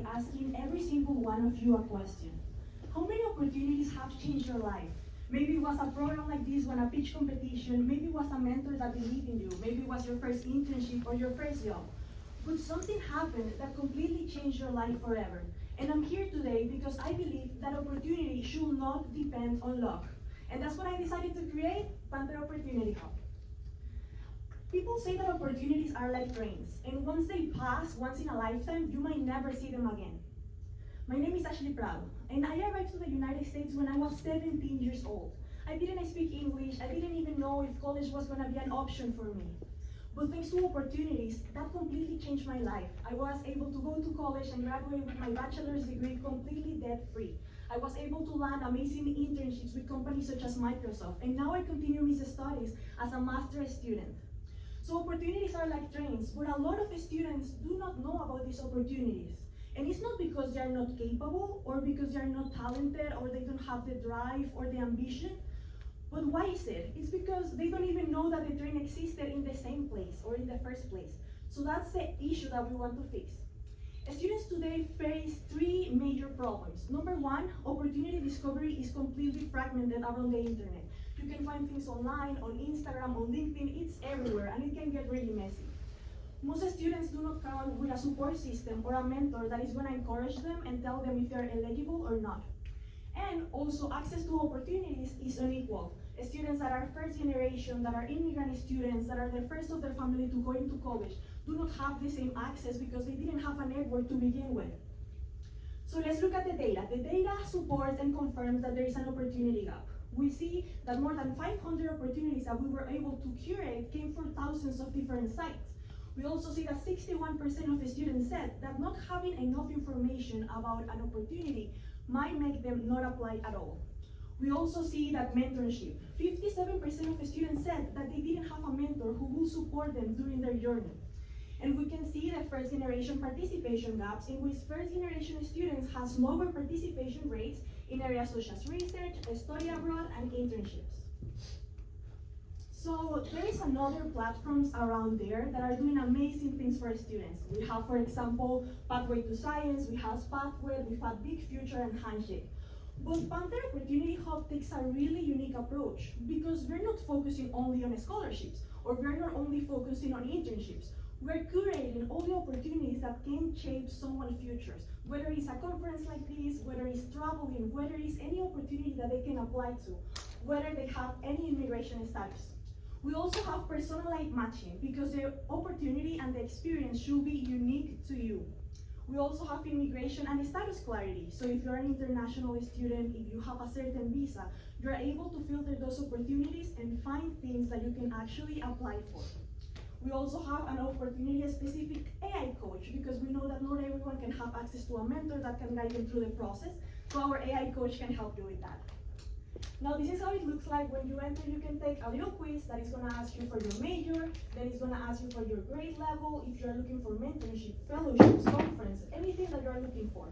by asking every single one of you a question. How many opportunities have changed your life? Maybe it was a program like this one, a pitch competition, maybe it was a mentor that believed in you, maybe it was your first internship or your first job. But something happened that completely changed your life forever. And I'm here today because I believe that opportunity should not depend on luck. And that's what I decided to create, Panther Opportunity Hub. People say that opportunities are like trains, and once they pass, once in a lifetime, you might never see them again. My name is Ashley Prado, and I arrived to the United States when I was 17 years old. I didn't speak English, I didn't even know if college was gonna be an option for me. But thanks to opportunities, that completely changed my life. I was able to go to college and graduate with my bachelor's degree completely debt-free. I was able to land amazing internships with companies such as Microsoft, and now I continue my studies as a master's student. So opportunities are like trains, but a lot of students do not know about these opportunities. And it's not because they are not capable, or because they are not talented, or they don't have the drive or the ambition. But why is it? It's because they don't even know that the train existed in the same place or in the first place. So that's the issue that we want to fix. Students today face three major problems. Number one, opportunity discovery is completely fragmented around the internet. You can find things online, on Instagram, on LinkedIn, it's everywhere, and it can get really messy. Most students do not come with a support system or a mentor that is going to encourage them and tell them if they're eligible or not. And also, access to opportunities is unequal. Students that are first generation, that are immigrant students, that are the first of their family to go into college, do not have the same access because they didn't have a network to begin with. So let's look at the data. The data supports and confirms that there is an opportunity gap. We see that more than 500 opportunities that we were able to curate came from thousands of different sites. We also see that 61% of the students said that not having enough information about an opportunity might make them not apply at all. We also see that mentorship. 57% of the students said that they didn't have a mentor who will support them during their journey. And we can see the first generation participation gaps in which first generation students has lower participation rates in areas such as research, study abroad, and internships. So there is another platforms around there that are doing amazing things for students. We have, for example, Pathway to Science, we have Pathway, we have Big Future and Handshake. But Panther Opportunity Hub takes a really unique approach because we're not focusing only on scholarships, or we're not only focusing on internships. We're curating all the opportunities that can shape someone's futures, whether it's a conference like this, whether it's traveling, whether it's any opportunity that they can apply to, whether they have any immigration status. We also have personalized matching because the opportunity and the experience should be unique to you. We also have immigration and status clarity. So if you're an international student, if you have a certain visa, you're able to filter those opportunities and find things that you can actually apply for. We also have an opportunity-specific AI coach because we know that not everyone can have access to a mentor that can guide them through the process. So our AI coach can help you with that. Now this is how it looks like when you enter. You can take a little quiz that is going to ask you for your major, then it's going to ask you for your grade level, if you're looking for mentorship, fellowships, conference, anything that you're looking for.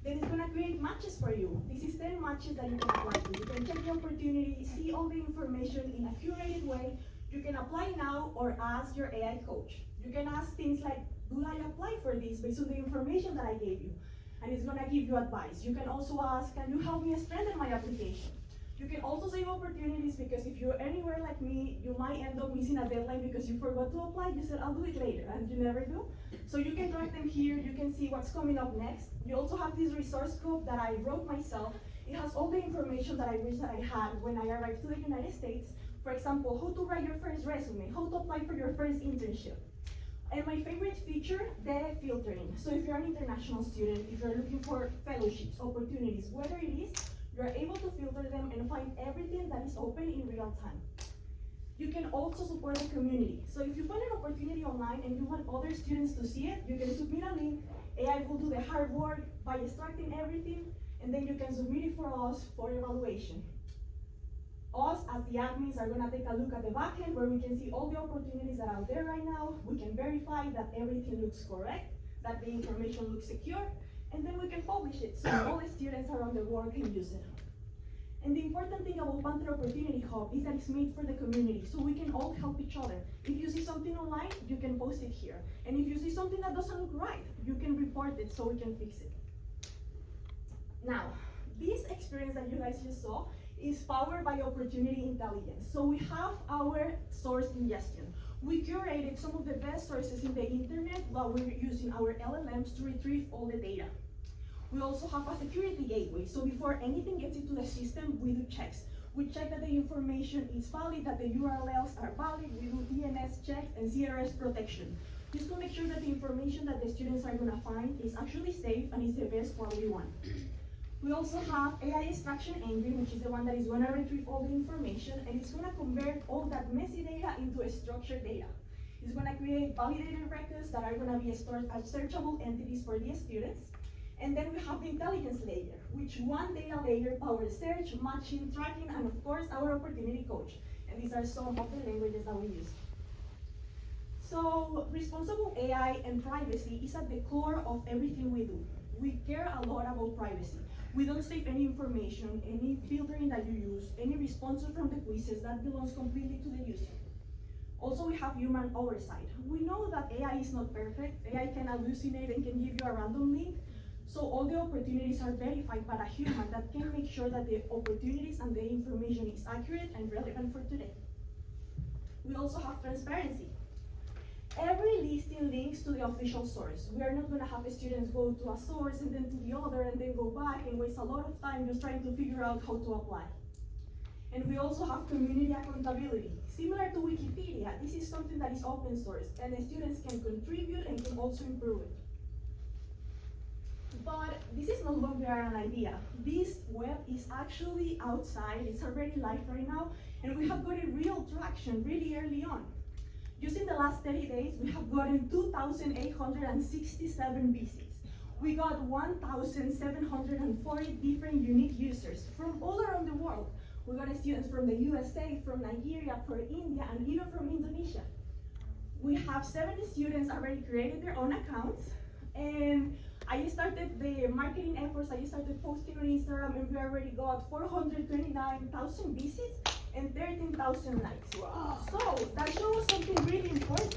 Then it's going to create matches for you. This is 10 matches that you can apply to. You can check the opportunity, see all the information in a curated way. You can apply now or ask your AI coach. You can ask things like, do I apply for this based on the information that I gave you? And it's going to give you advice. You can also ask, can you help me strengthen my application? You can also save opportunities because if you're anywhere like me, you might end up missing a deadline because you forgot to apply. You said, I'll do it later, and you never do. So you can drag them here. You can see what's coming up next. You also have this resource scope that I wrote myself. It has all the information that I wish that I had when I arrived to the United States. For example, how to write your first resume, how to apply for your first internship. And my favorite feature, data filtering. So if you're an international student, if you're looking for fellowships, opportunities, whether it is, you're able to filter them and find everything that is open in real time. You can also support the community. So if you find an opportunity online and you want other students to see it, you can submit a link. AI will do the hard work by extracting everything, and then you can submit it for us for evaluation. Us, as the admins, are gonna take a look at the backend where we can see all the opportunities that are out there right now. We can verify that everything looks correct, that the information looks secure, and then we can publish it so all the students around the world can use it. And the important thing about Panther Opportunity Hub is that it's made for the community, so we can all help each other. If you see something online, you can post it here. And if you see something that doesn't look right, you can report it so we can fix it. Now, this experience that you guys just saw is powered by opportunity intelligence. So we have our source ingestion. We curated some of the best sources in the internet while we're using our LLMs to retrieve all the data. We also have a security gateway. So before anything gets into the system, we do checks. We check that the information is valid, that the URLs are valid. We do DNS checks and CRS protection, just to make sure that the information that the students are gonna find is actually safe and is the best quality one. We also have AI extraction engine, which is the one that is gonna retrieve all the information, and it's gonna convert all that messy data into a structured data. It's gonna create validated records that are gonna be stored as searchable entities for the students. And then we have the intelligence layer, which one data layer powers search, matching, tracking, and of course our opportunity coach. And these are some of the languages that we use. So responsible AI and privacy is at the core of everything we do. We care a lot about privacy. We don't save any information, any filtering that you use, any responses from the quizzes, that belongs completely to the user. Also, we have human oversight. We know that AI is not perfect. AI can hallucinate and can give you a random link. So all the opportunities are verified by a human that can make sure that the opportunities and the information is accurate and relevant for today. We also have transparency. Every listing links to the official source. We are not going to have students go to a source and then to the other and then go back and waste a lot of time just trying to figure out how to apply. And we also have community accountability. Similar to Wikipedia, this is something that is open source and the students can contribute and can also improve it. But this is no longer an idea. This web is actually outside, it's already live right now, and we have gotten real traction really early on. Just in the last 30 days, we have gotten 2,867 visits. We got 1,740 different unique users from all around the world. We got students from the USA, from Nigeria, from India, and even from Indonesia. We have 70 students already created their own accounts, and I started the marketing efforts. I started posting on Instagram, and we already got 429,000 visits and 13,000 likes. Wow. So that shows something really important.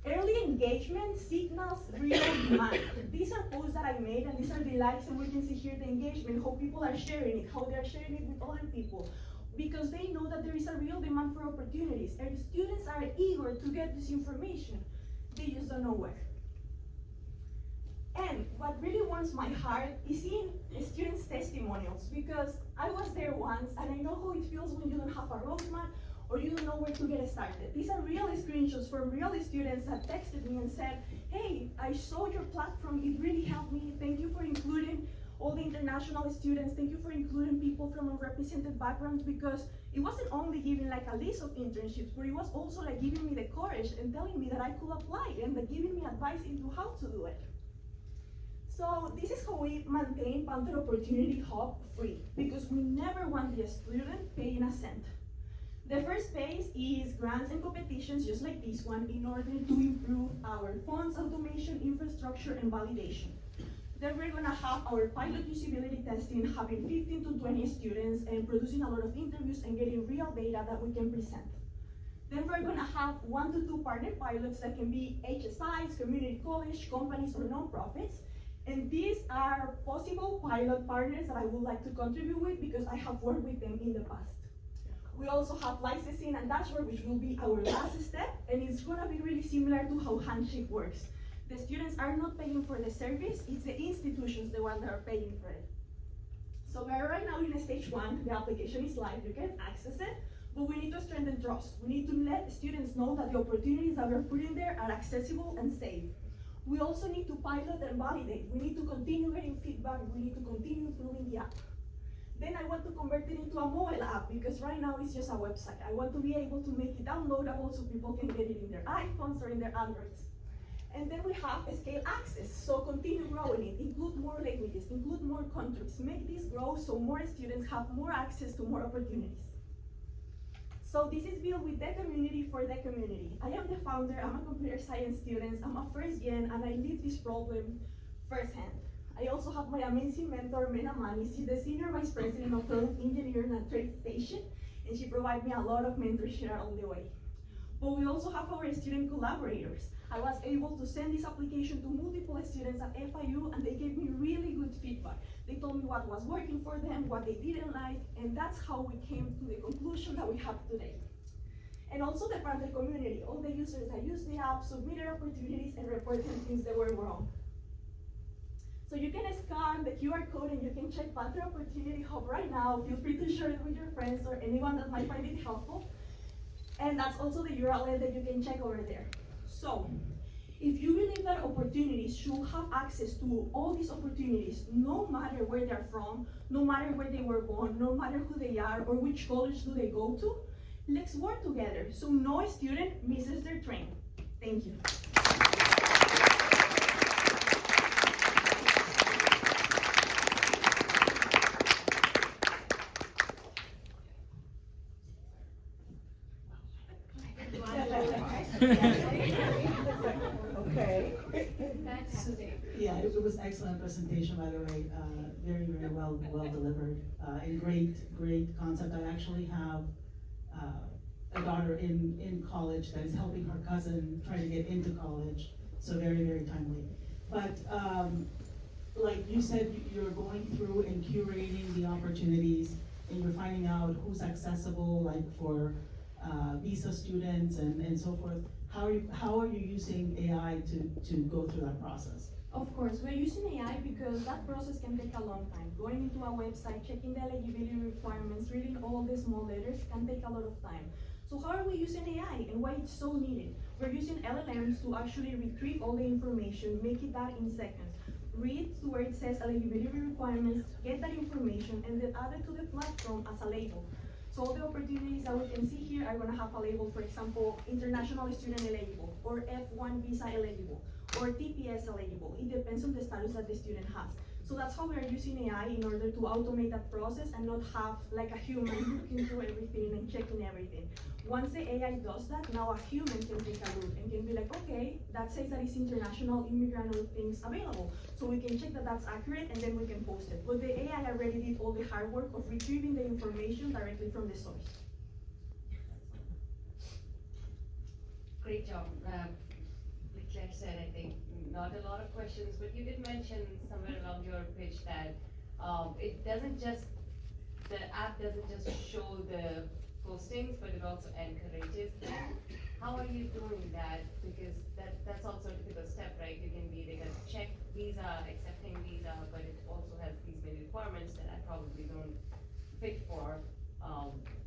Early engagement signals real demand. These are posts that I made, and these are the likes, and we can see here the engagement, how people are sharing it, how they're sharing it with other people, because they know that there is a real demand for opportunities, and students are eager to get this information. They just don't know where. And what really warms my heart is seeing students' testimonials, because I was there once and I know how it feels when you don't have a roadmap or you don't know where to get started. These are real screenshots from real students that texted me and said, hey, I saw your platform, it really helped me. Thank you for including all the international students. Thank you for including people from unrepresented backgrounds, because it wasn't only giving like a list of internships, but it was also like giving me the courage and telling me that I could apply and like giving me advice into how to do it. So this is how we maintain Panther Opportunity Hub free, because we never want the student paying a cent. The first phase is grants and competitions just like this one in order to improve our funds, automation, infrastructure, and validation. Then we're gonna have our pilot usability testing, having 15 to 20 students and producing a lot of interviews and getting real data that we can present. Then we're gonna have 1 to 2 partner pilots that can be HSIs, community college, companies, or nonprofits. And these are possible pilot partners that I would like to contribute with because I have worked with them in the past. We also have licensing and dashboard, which will be our last step, and it's gonna be really similar to how Handshake works. The students are not paying for the service, it's the institutions, the ones that are paying for it. So we are right now in stage 1, the application is live, you can access it, but we need to strengthen trust. We need to let students know that the opportunities that we're putting there are accessible and safe. We also need to pilot and validate. We need to continue getting feedback. We need to continue improving the app. Then I want to convert it into a mobile app, because right now it's just a website. I want to be able to make it downloadable so people can get it in their iPhones or in their Androids. And then we have scale access, so continue growing it, include more languages, include more countries, make this grow so more students have more access to more opportunities. So this is built with the community for the community. I am the founder, I'm a computer science student, I'm a first gen, and I live this problem firsthand. I also have my amazing mentor, Mena Mani. She's the Senior Vice President of Product Engineering at Trade Station, and she provides me a lot of mentorship along the way. But we also have our student collaborators. I was able to send this application to multiple students at FIU, and they gave me really good feedback. They told me what was working for them, what they didn't like, and that's how we came to the conclusion that we have today. And also the Panther community, all the users that use the app submitted opportunities and reported things that were wrong. So you can scan the QR code and you can check Panther Opportunity Hub right now. Feel free to share it with your friends or anyone that might find it helpful. And that's also the URL that you can check over there. So, if you believe that opportunities should have access to all these opportunities, no matter where they're from, no matter where they were born, no matter who they are, or which college do they go to, let's work together so no student misses their train. Thank you. Okay. Fantastic. Yeah, it was excellent presentation, by the way. Very, very well delivered. And great concept. I actually have a daughter in college that is helping her cousin try to get into college. So very, very timely. But like you said, you're going through and curating the opportunities, and you're finding out who's accessible, like for visa students and so forth. How are you using AI to go through that process? Of course, we're using AI because that process can take a long time. Going into a website, checking the eligibility requirements, reading all the small letters can take a lot of time. So how are we using AI and why it's so needed? We're using LLMs to actually retrieve all the information, make it that in seconds. Read to where it says eligibility requirements, get that information, and then add it to the platform as a label. So all the opportunities that we can see here are going to have a label, for example, international student eligible, or F1 visa eligible, or TPS eligible. It depends on the status that the student has. So that's how we are using AI in order to automate that process and not have like a human looking through everything and checking everything. Once the AI does that, now a human can take a look and can be like, okay, that says that it's international immigrant or things available. So we can check that that's accurate and then we can post it. But the AI already did all the hard work of retrieving the information directly from the source. Great job. Like Claire said, I think not a lot of questions, but you did mention somewhere along your pitch that it doesn't just, the app doesn't just show the postings, but it also encourages them. How are you doing that? Because that's also a typical step, right? You can be, they can check visa, accepting visa, but it also has these many requirements that I probably don't fit for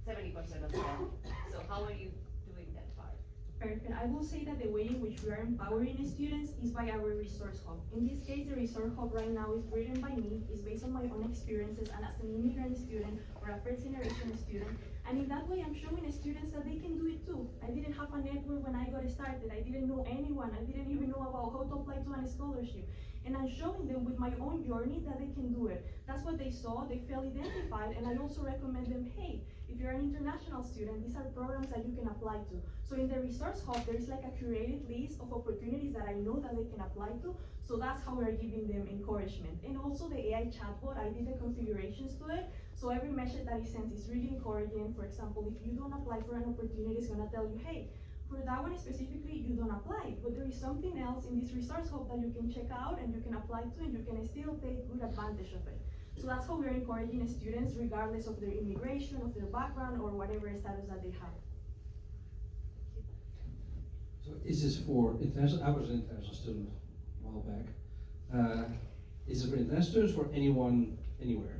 70% of them. So how are you doing that part? Perfect. I will say that the way in which we are empowering students is by our resource hub. In this case, the resource hub right now is written by me. It's based on my own experiences and as an immigrant student or a first generation student. And in that way, I'm showing students that they can do it too. I didn't have a network when I got started. I didn't know anyone. I didn't even know about how to apply to a scholarship. And I'm showing them with my own journey that they can do it. That's what they saw, they felt identified, and I also recommend them, hey, if you're an international student, these are programs that you can apply to. So in the resource hub, there's like a curated list of opportunities that I know that they can apply to. So that's how we're giving them encouragement. And also the AI chatbot, I did the configurations to it. So every message that it sends is really encouraging. For example, if you don't apply for an opportunity, it's gonna tell you, hey, for that one specifically, you don't apply, but there is something else in this resource hub that you can check out and you can apply to and you can still take good advantage of it. So that's how we're encouraging students regardless of their immigration, of their background, or whatever status that they have. So is this for international, I was an international student a while back. Is it for international students, for anyone, anywhere?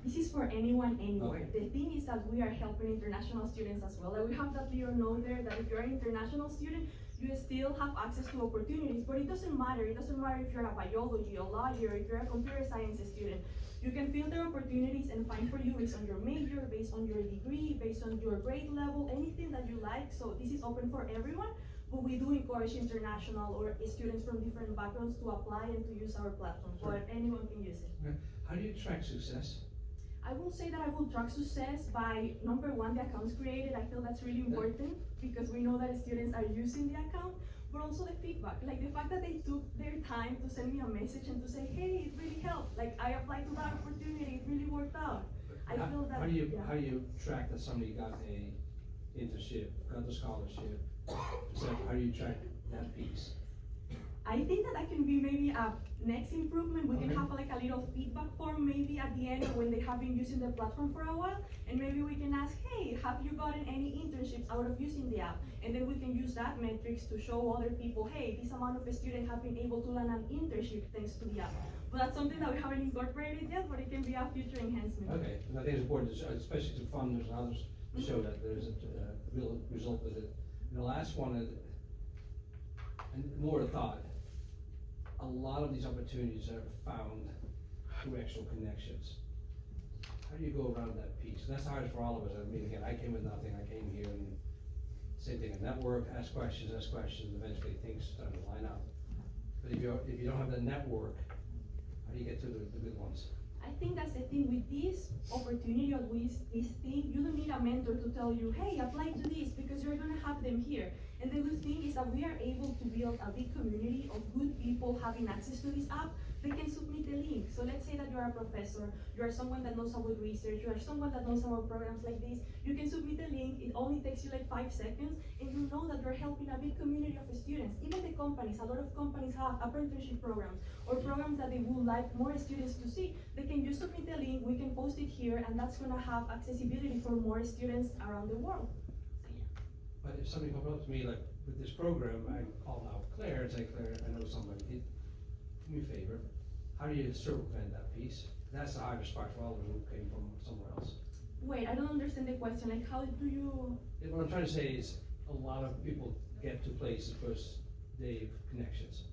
This is for anyone, anywhere. Okay. The thing is that we are helping international students as well. Like we have that little note there that if you're an international student, you still have access to opportunities, but it doesn't matter. It doesn't matter if you're a biology, a lawyer, if you're a computer science student. You can filter opportunities and find for you based on your major, based on your degree, based on your grade level, anything that you like. So this is open for everyone, but we do encourage international or students from different backgrounds to apply and to use our platform, Sure. but anyone can use it. Okay. How do you track success? I will say that I will track success by, number one, the accounts created. I feel that's really important because we know that students are using the account. but also the feedback. Like the fact that they took their time to send me a message and to say, hey, it really helped. Like I applied to that opportunity, it really worked out. I feel that. How do you, yeah. how do you track that somebody got a internship, got the scholarship? How do you track that piece? I think that can be maybe a next improvement. We can Okay. have like a little feedback form maybe at the end when they have been using the platform for a while, and maybe we can ask, hey, have you gotten any internships out of using the app? And then we can use that metrics to show other people, hey, this amount of students have been able to land an internship thanks to the app. But that's something that we haven't incorporated yet, but it can be a future enhancement. Okay, and I think it's important, especially to funders and others, to show that there is a real result with it. And the last one, and more a thought, a lot of these opportunities are found through actual connections. How do you go around that piece? That's hard for all of us. I mean, again, I came with nothing, I came here and same thing, a network, ask questions, eventually things start to line up. But if you don't have that network, how do you get to the good ones? I think that's the thing with this opportunity or with this thing, you don't need a mentor to tell you, hey, apply to this because you're gonna have them here. And the good thing is that we are able to build a big community of good people having access to this app. They can submit the link. So let's say that you are a professor, you are someone that knows about research, you are someone that knows about programs like this. You can submit the link, it only takes you like 5 seconds, and you know that you're helping a big community of students. Even the companies, a lot of companies have apprenticeship programs or programs that they would like more students to see. They can just submit the link, we can post it here, and that's gonna have accessibility for more students around the world. So yeah. But if somebody comes up to me like with this program, I call out Claire and say, Claire, I know somebody, do me a favor, how do you circumvent that piece? That's the hardest part for all of us who came from somewhere else. Wait, I don't understand the question. Like, how do you? And what I'm trying to say is, a lot of people get to places because they have connections.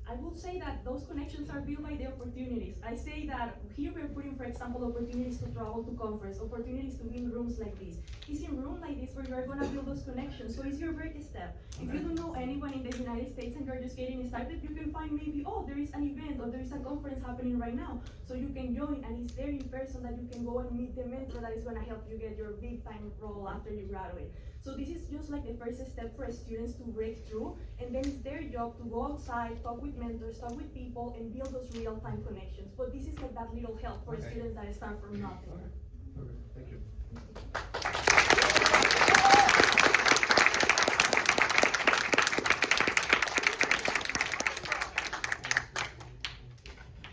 I would say that those connections are built by the opportunities. I say that here we're putting, for example, opportunities to travel to conference, opportunities to be in rooms like this. It's in room like this where you're gonna build those connections. So it's your first step. If you don't know anyone in the United States and you're just getting started, you can find maybe, oh, there is an event or there is a conference happening right now. So you can join, and it's there in person that you can go and meet the mentor that is gonna help you get your big time role after you graduate. So this is just like the first step for students to break through, and then it's their job to go outside, talk with mentors, talk with people, and build those real-time connections. But this is like that little help for Okay. students that start from nothing. Okay, thank you.